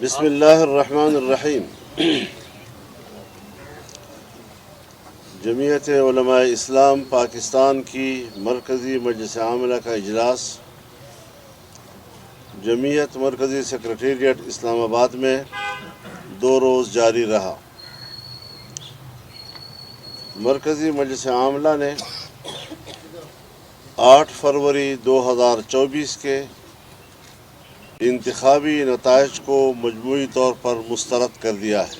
بسم اللہ الرحمن الرحیم۔ جمعیت علماء اسلام پاکستان کی مرکزی مجلس عاملہ کا اجلاس جمعیت مرکزی سیکریٹریٹ اسلام آباد میں 2 روز جاری رہا۔ مرکزی مجلس عاملہ نے 8 فروری 2024 کے انتخابی نتائج کو مجموعی طور پر مسترد کر دیا ہے۔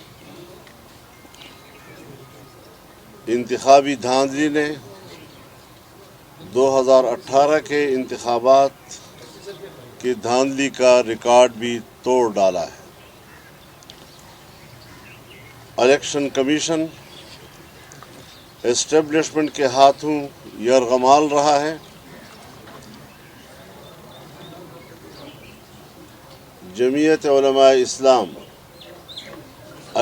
انتخابی دھاندلی نے 2018 کے انتخابات کی دھاندلی کا ریکارڈ بھی توڑ ڈالا ہے۔ الیکشن کمیشن اسٹیبلشمنٹ کے ہاتھوں یرغمال رہا ہے۔ جمعیت علماء اسلام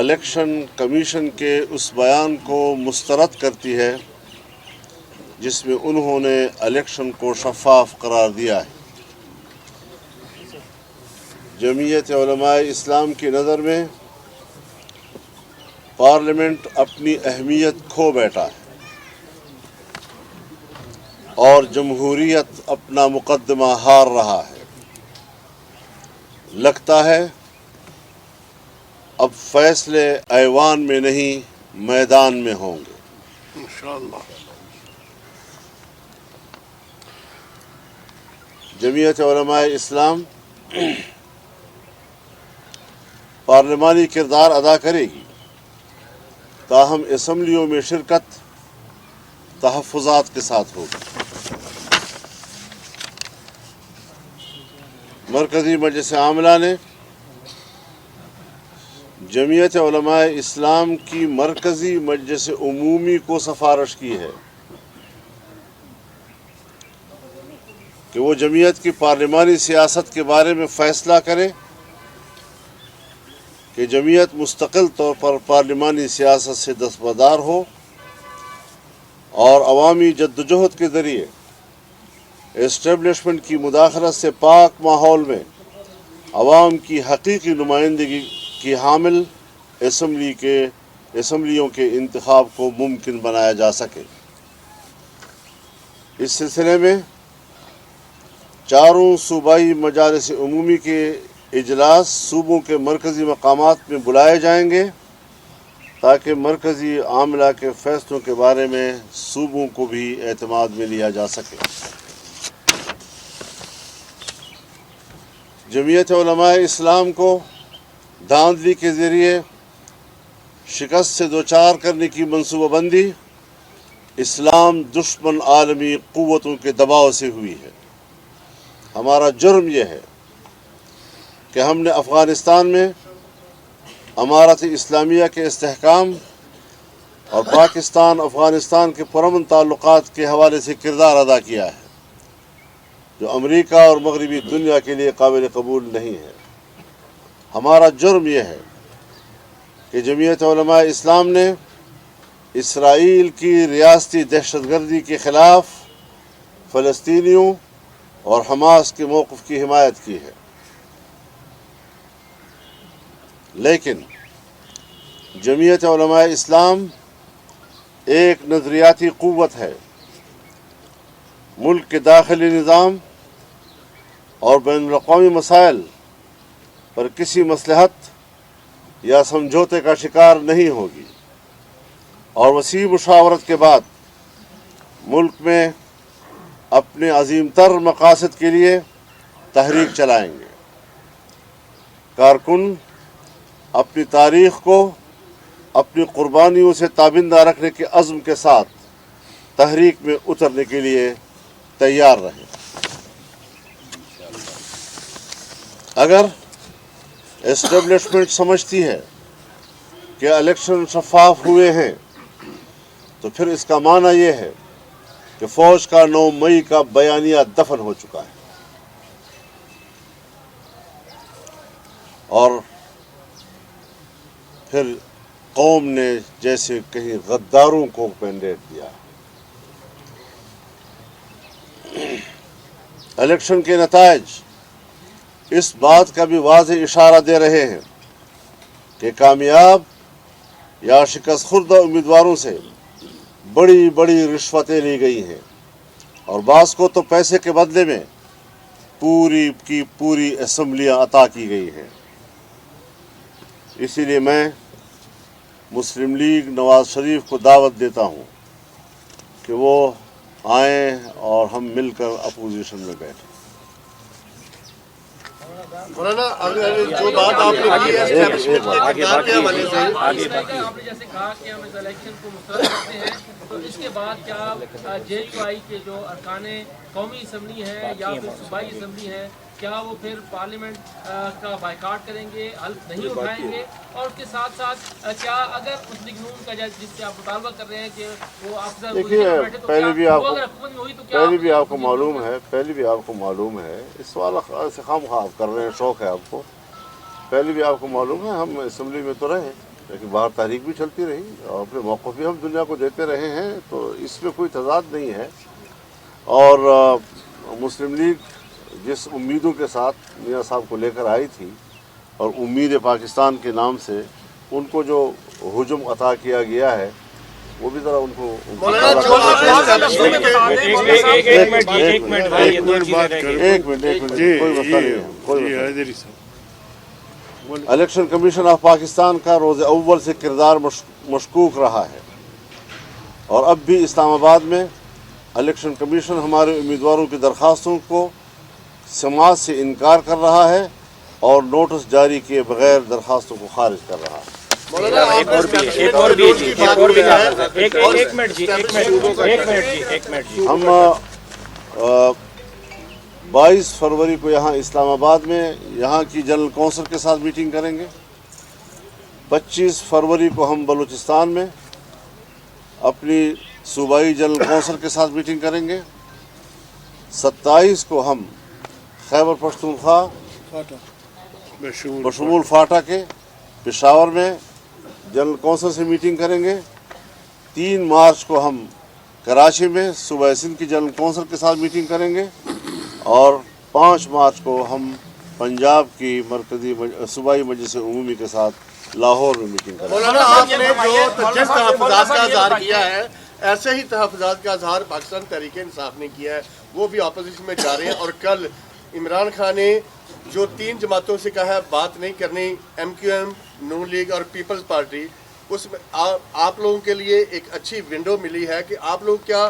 الیکشن کمیشن کے اس بیان کو مسترد کرتی ہے جس میں انہوں نے الیکشن کو شفاف قرار دیا ہے۔ جمعیت علماء اسلام کی نظر میں پارلیمنٹ اپنی اہمیت کھو بیٹھا ہے اور جمہوریت اپنا مقدمہ ہار رہا ہے۔ لگتا ہے اب فیصلے ایوان میں نہیں میدان میں ہوں گے۔ انشاءاللہ۔ جمعیت علماء اسلام پارلیمانی کردار ادا کرے گی، تاہم اسمبلیوں میں شرکت تحفظات کے ساتھ ہوگی۔ مرکزی مجلس عاملہ نے جمعیت علماء اسلام کی مرکزی مجلس عمومی کو سفارش کی ہے کہ وہ جمعیت کی پارلیمانی سیاست کے بارے میں فیصلہ کرے کہ جمعیت مستقل طور پر پارلیمانی سیاست سے دستبردار ہو اور عوامی جدوجہد کے ذریعے اسٹیبلشمنٹ کی مداخلت سے پاک ماحول میں عوام کی حقیقی نمائندگی کی حامل اسمبلیوں کے انتخاب کو ممکن بنایا جا سکے۔ اس سلسلے میں 4 صوبائی مجالس عمومی کے اجلاس صوبوں کے مرکزی مقامات میں بلائے جائیں گے تاکہ مرکزی عاملہ کے فیصلوں کے بارے میں صوبوں کو بھی اعتماد میں لیا جا سکے۔ جمعیت علماء اسلام کو دھاندلی کے ذریعے شکست سے دوچار کرنے کی منصوبہ بندی اسلام دشمن عالمی قوتوں کے دباؤ سے ہوئی ہے۔ ہمارا جرم یہ ہے کہ ہم نے افغانستان میں امارت اسلامیہ کے استحکام اور پاکستان افغانستان کے پرامن تعلقات کے حوالے سے کردار ادا کیا ہے جو امریکہ اور مغربی دنیا کے لیے قابل قبول نہیں ہے۔ ہمارا جرم یہ ہے کہ جمعیت علماء اسلام نے اسرائیل کی ریاستی دہشت گردی کے خلاف فلسطینیوں اور حماس کے موقف کی حمایت کی ہے، لیکن جمعیت علماء اسلام ایک نظریاتی قوت ہے۔ ملک کے داخلی نظام اور بین الاقوامی مسائل پر کسی مصلحت یا سمجھوتے کا شکار نہیں ہوگی اور وسیع مشاورت کے بعد ملک میں اپنے عظیم تر مقاصد کے لیے تحریک چلائیں گے۔ کارکن اپنی تاریخ کو اپنی قربانیوں سے تابندہ رکھنے کے عزم کے ساتھ تحریک میں اترنے کے لیے تیار رہیں۔ اگر اسٹیبلشمنٹ سمجھتی ہے کہ الیکشن شفاف ہوئے ہیں تو پھر اس کا معنی یہ ہے کہ فوج کا 9 مئی کا بیانیہ دفن ہو چکا ہے اور پھر قوم نے جیسے کہیں غداروں کو مینڈیٹ دیا۔ الیکشن کے نتائج इस बात का भी वाज़ेह इशारा दे रहे हैं कि कामयाब या शिकस्त खुर्दा उम्मीदवारों से बड़ी बड़ी रिश्वतें ली गई हैं और बास को तो पैसे के बदले में पूरी की पूरी असम्बलियाँ अता की गई हैं। इसीलिए मैं मुस्लिम लीग नवाज शरीफ को दावत देता हूँ कि वो आएँ और हम मिलकर अपोजिशन में बैठें। मौलाना, जो बात आपने की है एस्टैब्लिशमेंट के किरदार के हवाले से, आपने जैसे कहा कि हम इस इलेक्शन को मुस्तरद करते हैं, तो इसके बाद क्या JUI के जो अरकाने कौमी असम्बली है या फिर सूबाई असम्बली है, क्या वो फिर पार्लियामेंट का बाइकाट करेंगे, हल्फ नहीं उठाएंगे? और उसके साथ साथ क्या अगर मुस्लिम नून का जिससे आप मुतालबा कर रहे हैं कि वो अफसर देखिए, पहले भी आपको मालूम है इस सवाल से खामखा आप कर रहे हैं, शौक है आपको। पहले भी आपको मालूम है हम असम्बली में तो रहे, लेकिन बाहर तारीख भी चलती रही और अपने मौक़िफ़ भी हम दुनिया को देते रहे हैं, तो इसमें कोई तज़ाद नहीं है। और मुस्लिम लीग जिस उम्मीदों के साथ मियाँ साहब को लेकर आई थी और उम्मीद पाकिस्तान के नाम से उनको जो हुजूम अता किया गया है, वो भी ज़रा उनको एक मिनट कोई मसला नहीं है, कोई इलेक्शन कमीशन ऑफ पाकिस्तान का रोज़ अव्वल से किरदार मशकूक रहा है और अब भी इस्लामाबाद में इलेक्शन कमीशन हमारे उम्मीदवारों की दरख्वास्तों को समाज से इनकार कर रहा है और नोटिस जारी किए बगैर दरख्वास्तों को खारिज कर रहा है। हम 22 फरवरी को यहाँ इस्लामाबाद में यहाँ की जनरल कौंसिल के साथ मीटिंग करेंगे। 25 फरवरी को हम बलूचिस्तान में अपनी सूबाई जनरल कौंसिल के साथ मीटिंग करेंगे। 27 को हम खैबर पख्तूनख्वा बशमूल फाटा के पेशावर में जनरल कौंसिल से मीटिंग करेंगे। 3 मार्च को हम कराची में सूबा सिंध की जनरल कौंसिल के साथ मीटिंग करेंगे और 5 मार्च को हम पंजाब की मरकजी सूबाई मजलिस उमूमी के साथ लाहौर में मीटिंग करेंगे। मौलाना, आपने जो जिस तहफ़्फ़ुज़ात का इज़हार किया है, ऐसे ही तहफ़्फ़ुज़ात का इज़हार पाकिस्तान तहरीक इंसाफ ने किया है, वो भी अपोजिशन में जा रहे हैं। और कल इमरान खान ने जो 3 जमातों से कहा है बात नहीं करनी, MQM, नून लीग और पीपल्स पार्टी, उसमें आप लोगों के लिए एक अच्छी विंडो मिली है कि आप लोग क्या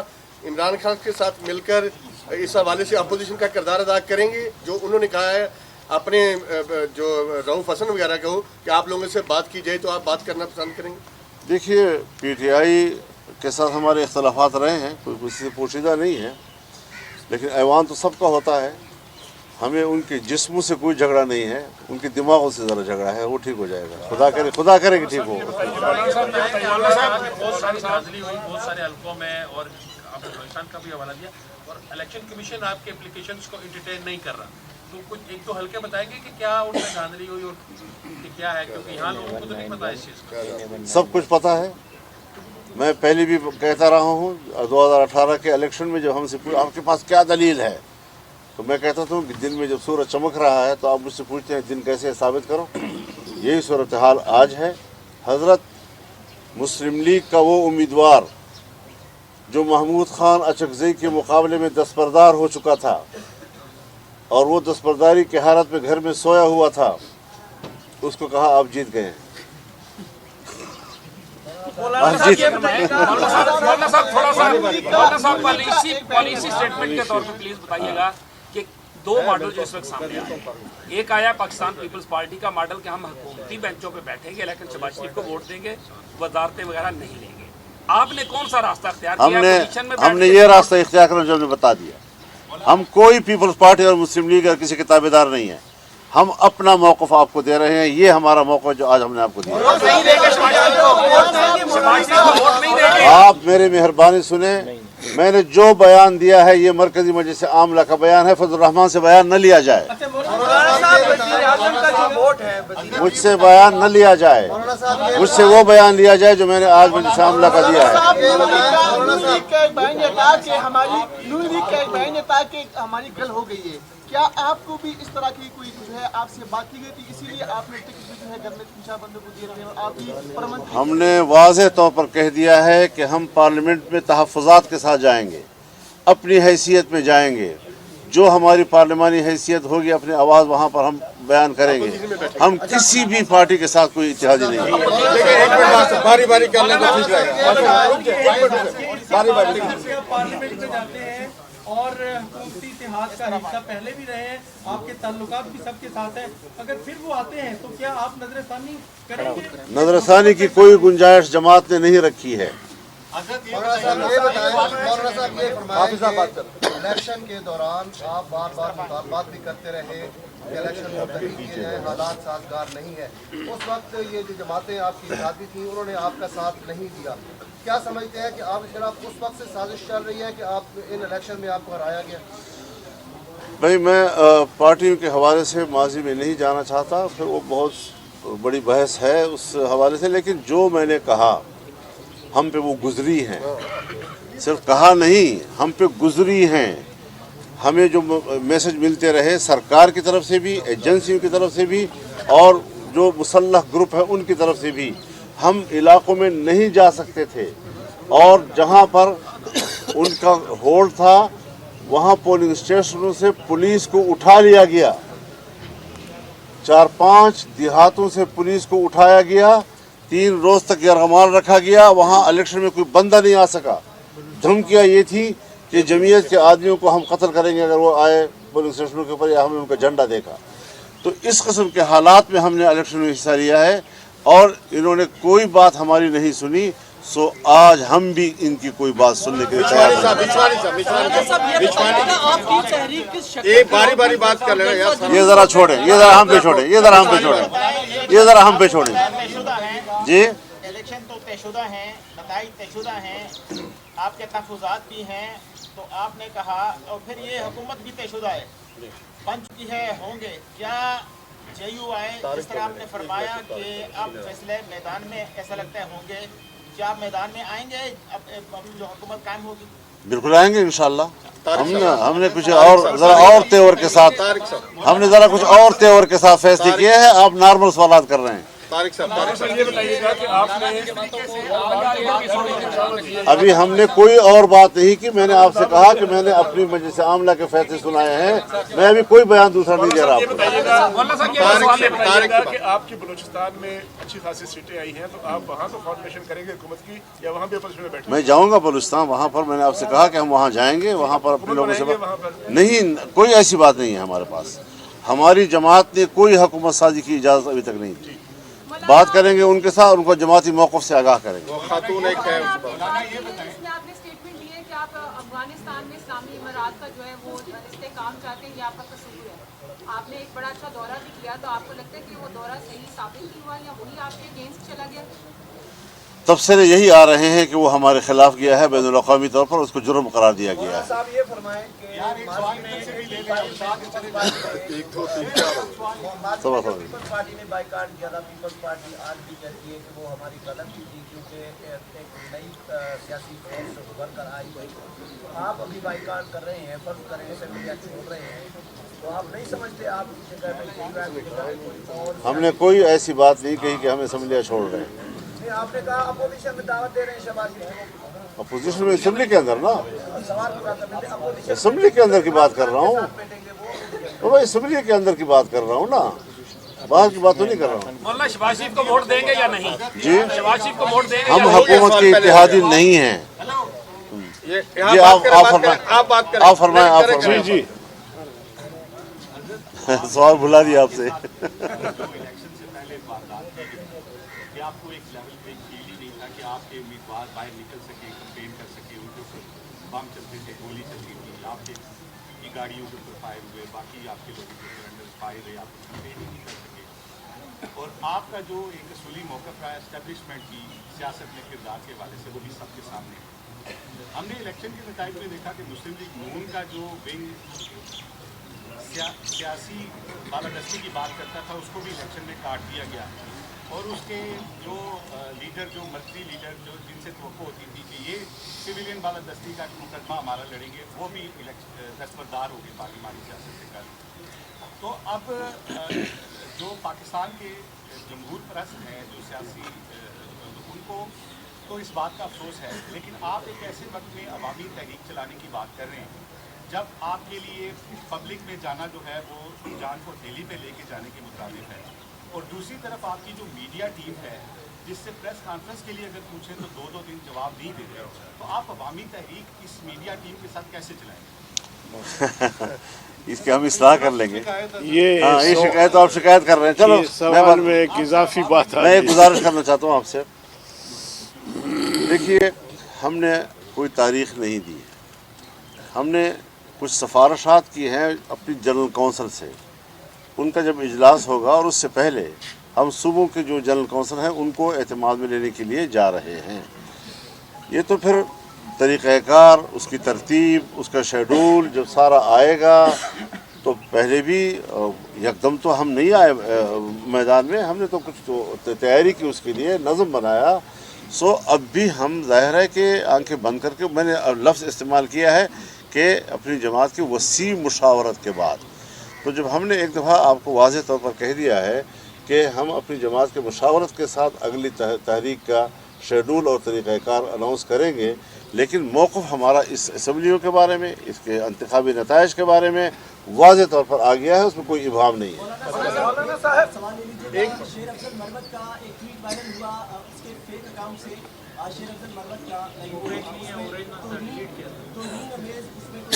इमरान खान के साथ मिलकर इस हवाले से अपोजिशन का किरदार अदा करेंगे? जो उन्होंने कहा है अपने जो रऊफ हसन वगैरह को कि आप लोगों से बात की जाए, तो आप बात करना पसंद करेंगे? देखिए, PTI के साथ हमारे इख्तलाफात रहे हैं, कोई किसी से पोशीदा नहीं है, लेकिन ऐवान तो सबका होता है। हमें उनके जिस्मों से कोई झगड़ा नहीं है, उनके दिमागों से ज़रा झगड़ा है, वो ठीक हो जाएगा। खुदा करे कि ठीक हो। बहुत सारे हल्कों में और आपने पाकिस्तान का भी हवाला दिया और इलेक्शन कमीशन आपके एप्लीकेशंस को इंटरटेन नहीं कर रहा, तो कुछ 1-2 हल्के बताएंगे कि क्या उनमें धांधली हुई और क्या है, क्योंकि यहाँ लोगों को तो नहीं पता इस चीज़ का। सब कुछ पता है। मैं पहले भी कहता रहा हूँ, 2018 के इलेक्शन में जब हमसे आपके पास क्या दलील है, तो मैं कहता था कि दिन में जब सूरज चमक रहा है तो आप मुझसे पूछते हैं दिन कैसे साबित करो। यही सूरत हाल आज है। हज़रत मुस्लिम लीग का वो उम्मीदवार जो महमूद खान अचकज़ई के मुकाबले में दस्तबरदार हो चुका था और वो दस्तबरदारी की हालत में घर में सोया हुआ था, उसको कहा आप जीत गए। पॉलिसी स्टेटमेंट के तौर पे प्लीज बताइएगा कि 2 मॉडल जो इस वक्त सामने आए, एक आया पाकिस्तान पीपल्स पार्टी का मॉडल कि हम हुकूमती बेंचों पे बैठेंगे लेकिन शहबाज शरीफ को वोट देंगे, वजारतें वगैरह नहीं लेंगे। आपने कौन सा रास्ता इख्तियार किया? हमने ये रास्ता इख्तियार करना जो हमने बता दिया। हम कोई पीपल्स पार्टी और मुस्लिम लीग और किसी के ताबेदार नहीं है। हम अपना मौक़िफ़ आपको दे रहे हैं, ये हमारा मौक़िफ़ जो आज हमने आपको दिया। आप मेरे मेहरबानी सुने, मैंने जो बयान दिया है ये मरकजी मजलिस आमला का बयान है, फजल रहमान से बयान न लिया जाए। वज़ीर आज़म का जो वोट है مجھ سے بیان نہ لیا جائے, مجھ سے وہ بیان لیا جائے جو میں نے آج مجلس عاملہ کا دیا ہے. ہماری گل ہو گئی ہے, کیا آپ کو بھی اس طرح کی کوئی جو ہے آپ سے بات کی گئی تھی, اسی لیے آپ نے ٹکٹ جو ہے گھر میں پوچھا بندوں کو دیے تھے اور آپ بھی پرمنتری؟ ہم نے واضح طور پر کہہ دیا ہے کہ ہم پارلیمنٹ میں تحفظات کے ساتھ جائیں گے, اپنی حیثیت میں جائیں گے, جو ہماری پارلیمانی حیثیت ہوگی اپنی آواز وہاں پر ہم بیان کریں گے. ہم کسی بھی پارٹی کے ساتھ کوئی اتحادی نہیں ہے. باری باری کر لیں تو ٹھیک رہے گا. پارلیمنٹ میں جاتے ہیں اور حکومتی اتحاد کا حصہ پہلے بھی رہے ہیں, آپ کے تعلقات بھی سب کے ساتھ ہیں, اگر پھر وہ آتے ہیں تو کیا آپ نظر ثانی کریں گے؟ نظر ثانی کی کوئی گنجائش جماعت نے نہیں رکھی ہے. مولانا صاحب یہ فرمائیں کہ الیکشن کے دوران آپ بار بار مطالبات بھی کرتے رہے کہ الیکشن ملتوی کیے جائیں, حالات سازگار نہیں ہے. اس وقت یہ جو جماعتیں آپ کی اتحادی تھیں انہوں نے آپ کا ساتھ نہیں دیا. کیا سمجھتے ہیں کہ آپ شرف اس وقت سے سازش چل رہی ہے کہ آپ ان الیکشن میں آپ کو ہرایا گیا؟ بھائی میں پارٹیوں کے حوالے سے ماضی میں نہیں جانا چاہتا, پھر وہ بہت بڑی بحث ہے اس حوالے سے, لیکن جو میں نے کہا ہم پہ وہ گزری ہیں, صرف کہا نہیں ہم پہ گزری ہیں. ہمیں جو میسج ملتے رہے سرکار کی طرف سے بھی, ایجنسیوں کی طرف سے بھی, اور جو مسلح گروپ ہے ان کی طرف سے بھی, ہم علاقوں میں نہیں جا سکتے تھے, اور جہاں پر ان کا ہولڈ تھا وہاں پولنگ اسٹیشنوں سے پولیس کو اٹھا لیا گیا, 4-5 دیہاتوں سے پولیس کو اٹھایا گیا, 3 روز تک یرغمال رکھا گیا, وہاں الیکشن میں کوئی بندہ نہیں آ سکا. دھمکیاں یہ تھی کہ جمعیت کے آدمیوں کو ہم قتل کریں گے اگر وہ آئے پولنگ اسٹیشنوں کے اوپر یا ہم نے ان کا جھنڈا دیکھا. تو اس قسم کے حالات میں ہم نے الیکشن میں حصہ لیا ہے, اور انہوں نے کوئی بات ہماری نہیں سنی. سو آج ہم بھی ان کی کوئی بات سننے کے لیے تیار ایک باری باری بات کر لیں. یہ ذرا چھوڑیں, یہ ذرا ہم پہ چھوڑیں, یہ ذرا ہم پہ چھوڑیں, یہ ذرا ہم پہ چھوڑیں. جی الیکشن تو طے شدہ ہیں, نتائج طے شدہ ہیں, آپ کے تحفظات بھی ہیں, تو آپ نے کہا, اور پھر یہ حکومت بھی طے شدہ ہے, بن چکی ہے, ہوں گے. کیا جے یو آئی جس طرح آپ نے فرمایا کہ اب فیصلے میدان میں ایسا لگتا ہے ہوں گے, کیا آپ میدان میں آئیں گے اب جو حکومت قائم ہوگی؟ بالکل آئیں گے انشاءاللہ. ہم نے کچھ اور ذرا اور تیور کے ساتھ ہم نے ذرا کچھ اور تیور کے ساتھ فیصلے کیے ہیں. آپ نارمل سوالات کر رہے ہیں. طارق صاحب یہ بتائیے گا کہ آپ نے ابھی ہم نے کوئی اور بات نہیں کی. میں نے آپ سے کہا کہ میں نے اپنی مجلس عاملہ کے فیصلے سنائے ہیں, میں ابھی کوئی بیان دوسرا نہیں دے رہا آپ کو. کہ آپ کی بلوچستان میں اچھی خاصی سیٹیں آئی ہیں, تو آپ وہاں تو فارمیشن کریں گے حکومت کی, یا وہاں بھی اپوزیشن میں بیٹھیں؟ میں جاؤں گا بلوچستان, وہاں پر میں نے آپ سے کہا کہ ہم وہاں جائیں گے, وہاں پر اپنے لوگوں سے نہیں, کوئی ایسی بات نہیں ہے ہمارے پاس. ہماری جماعت نے کوئی حکومت سازی کی اجازت ابھی تک نہیں دی. بات کریں گے ان کے ساتھ, ان کو جماعتی موقف سے آگاہ کریں گے. خاتون ایک ہے آپ نے اسٹیٹمنٹ دی ہے کہ آپ افغانستان میں اسلامی امارات کا جو ہے وہ استحکام چاہتے ہیں, یہ آپ کا تصور ہے. آپ نے ایک بڑا اچھا دورہ بھی کیا, تو آپ کو لگتا ہے کہ وہ دورہ صحیح ثابت نہیں ہوا یا وہی آپ کے اگینسٹ چلا گیا؟ تبصرے یہی آ رہے ہیں کہ وہ ہمارے خلاف گیا ہے, بین الاقوامی طور پر اس کو جرم قرار دیا گیا ہے. صاحب یہ فرمائیں کہ پیپلز پارٹی نے بائیکاٹ کیا تھا. پیپلز پارٹی آج بھی کہتی ہے کہ وہ ہماری غلطی تھی کیونکہ ایک نئی سیاسی فورس ابھر کر آئی ہوئی. آپ ابھی بائیکاٹ کر رہے ہیں, فرض کریں اسمبلی چھوڑ رہے ہیں, تو آپ نہیں سمجھتے آپ کی جگہ میں ہم نے کوئی ایسی بات نہیں کہی کہ ہم اسمبلیاں چھوڑ رہے ہیں. آپ نے کہا اپوزیشن میں دعوت دے رہے ہیں شہباز شریف کو. اپوزیشن میں اسمبلی کے اندر نا, سوال پورا کرنے دیں. اپوزیشن اسمبلی کے اندر کی بات کر رہا ہوں, تو میں اسمبلی کے اندر کی بات کر رہا ہوں نا, باہر کی بات تو نہیں کر رہا ہوں. مولانا شہباز شریف کو ووٹ دیں گے یا نہیں؟ جی شہباز شریف کو ووٹ دیں گے ہم حکومت کے اتحادی نہیں ہیں. جی آپ فرمائیں. جی سوال بھلا دیا آپ سے. آپ کو ایک لیول پہ فیل ہی نہیں تھا کہ آپ کے امیدوار باہر نکل سکے, کمپین کر سکے, ان کے اوپر بم چلتے تھے, گولی چلتی تھی, آپ کی گاڑیوں کے اوپر فائر ہوئے, باقی آپ کے لوگوں کے اوپر انڈر فائر ہوئے, آپ کمپین ہی نہیں کر سکے. اور آپ کا جو ایک اصولی موقف رہا ہے اسٹیبلشمنٹ کی سیاست میں کردار کے حوالے سے, وہ بھی سب کے سامنے ہے. ہم نے الیکشن کے نتائج میں دیکھا کہ مسلم لیگ نون کا جو ونگ सियासी बालादस्ती की बात करता था उसको भी इलेक्शन में काट दिया गया और उसके जो लीडर जो मंत्री लीडर जो जिनसे तवक्को होती थी कि ये सिविलियन बालादस्ती का मुकदमा हमारा लड़ेंगे वो भी दस्तबरदार हो गए पार्लिमानी सियासत से कल। तो अब जो पाकिस्तान के जमहूर परस्त हैं जो सियासी उनको तो इस बात का अफसोस है, लेकिन आप एक ऐसे वक्त में अवामी तहरीक चलाने की बात कर रहे हैं जब आपके लिए पब्लिक में जाना जो है वो जान को हथेली पे लेके जाने के मुताबिक है, और दूसरी तरफ आपकी जो मीडिया टीम है जिससे प्रेस कॉन्फ्रेंस के लिए अगर पूछें तो 2-2 दिन जवाब नहीं देते, तो आप अवामी तहरीक इस मीडिया टीम के साथ कैसे चलाएंगे? इसके हम इस्लाह कर लेंगे। ये शिकायत आप शिकायत कर रहे हैं, चलो सवाल में एक इजाफी बात मैं एक गुजारिश करना चाहता हूँ आपसे। देखिए, हमने कोई तारीख नहीं दी, हमने कुछ सिफारिशात की हैं अपनी जनरल कौंसिल से। उनका जब इजलास होगा और उससे पहले हम सूबों के जो जनरल कौंसिल हैं उनको एतमाद में लेने के लिए जा रहे हैं। ये तो फिर तरीक़ाकार, उसकी तरतीब, उसका शेड्यूल जब सारा आएगा तो पहले भी यकदम तो हम नहीं आए मैदान में, हमने तो कुछ तो तैयारी की, उसके लिए नज़म बनाया। सो अब भी हम ज़ाहिर है कि आंखें बंद करके, मैंने लफ्ज़ इस्तेमाल किया है कि अपनी जमात की वसी मुशावरत के बाद, तो जब हमने एक दफ़ा आपको वाज़ेह तौर पर कह दिया है कि हम अपनी जमात के मुशावरत के साथ अगली तहरीक का शेड्यूल और तरीक़ाकार अनाउंस करेंगे, लेकिन मौक़िफ़ हमारा इस असम्बलियों के बारे में, इसके इंतखाबी नताइज के बारे में वाज़ेह तौर पर आ गया है, उसमें कोई इबाम नहीं है। शेर अफजल मरवत का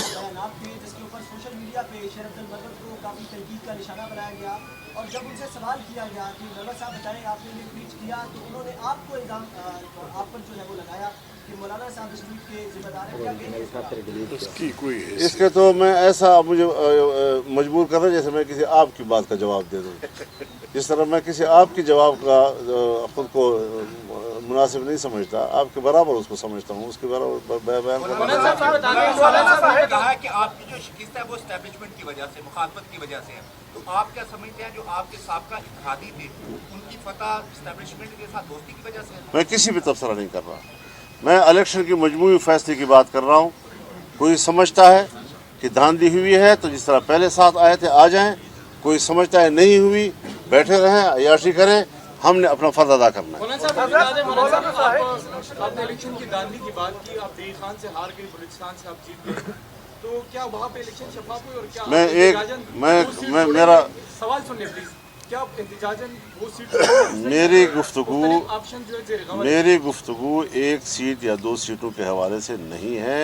बयानात थे जिसके ऊपर सोशल मीडिया पे शेर अफजल मरवत को काफ़ी तनकीद का निशाना बनाया गया, और जब उनसे सवाल किया गया कि मरवत साहब बताएं आपने ये ट्वीट किया, तो उन्होंने आपको इल्ज़ाम आप पर जो है वो लगाया कि मौलाना साहब इस ट्वीट के जिम्मेदार हैं। इसके तो मैं ऐसा मुझे मजबूर कर रहा है जैसे मैं किसी आपकी बात का जवाब दे दूँ। जिस तरह मैं किसी आपकी जवाब का खुद को मुनासिब नहीं समझता, आपके बराबर उसको समझता हूँ, उसके बराबर बयान करता हूँ। कहा कि आपकी जो शिकस्त है वो एस्टैब्लिशमेंट की वजह से, मुखालफत की वजह से है, तो आप क्या समझते हैं जो आपके साबका इत्तेहादी थे उनकी फतह एस्टैब्लिशमेंट के साथ दोस्ती की वजह से? मैं किसी भी तबसरा नहीं कर रहा, मैं इलेक्शन की मजमूई फैसले की बात कर रहा हूँ। कोई समझता है कि धांधली हुई है तो जिस तरह पहले साथ आए थे आ जाएं, कोई समझता है नहीं हुई, बैठे रहें, अय्याशी करें, हमने अपना फर्ज अदा करना है। आपने इलेक्शन की धांधली की बात की, आप दिल्ली खान से हार गए, बलूचिस्तान से आप जीत गए, तो क्या वहाँ पे इलेक्शन शफाफ हुई? और क्या मेरा सवाल सुनिए प्लीज, क्या एहतिजाजन वो सीट मेरी गुफ्तगू एक सीट या 2 सीटों के हवाले से नहीं है।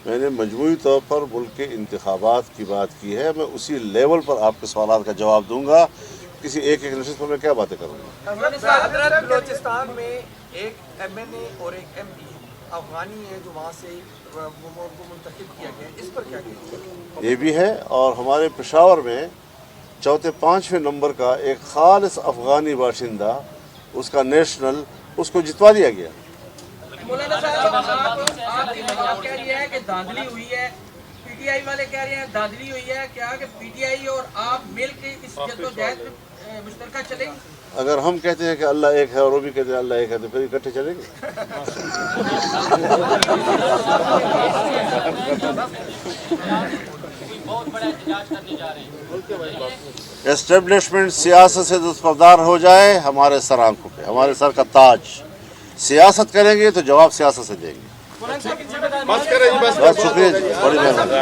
मैंने मजमूई तौर पर मुल्क के इंतखाबात की बात की है। मैं उसी लेवल पर आपके सवालात का जवाब दूंगा। किसी एक नशिस्त पर मैं क्या बातें करूँगा? बलूचिस्तान में एक MNA और एक MP अफगानी है जो वहाँ से मुंतखब किया गया, इस पर क्या कहेंगे? ये भी है, और हमारे पेशावर में 4-5वें नंबर का एक खालिस अफगानी बाशिंदा, उसका नेशनल, उसको जितवा दिया गया। मौलाना साहब, आप कह रही है कि धांधली हुई है, PTI वाले कह रहे हैं धांधली हुई है, क्या कि PTI और आप मिल के इस जद्दोजहद में मुश्तरका चलेंगे? अगर हम कहते हैं कि अल्लाह एक है और वो भी कहते हैं अल्लाह एक है, तो फिर इकट्ठे चलेंगे। एस्टेब्लिशमेंट सियासत से दस्तबरदार हो जाए, हमारे सर आंखों पे, हमारे सर का ताज। सियासत करेंगे तो जवाब सियासत से देंगे। बस करें, बस शुक्रिया जी, बड़ी मेहरबानी।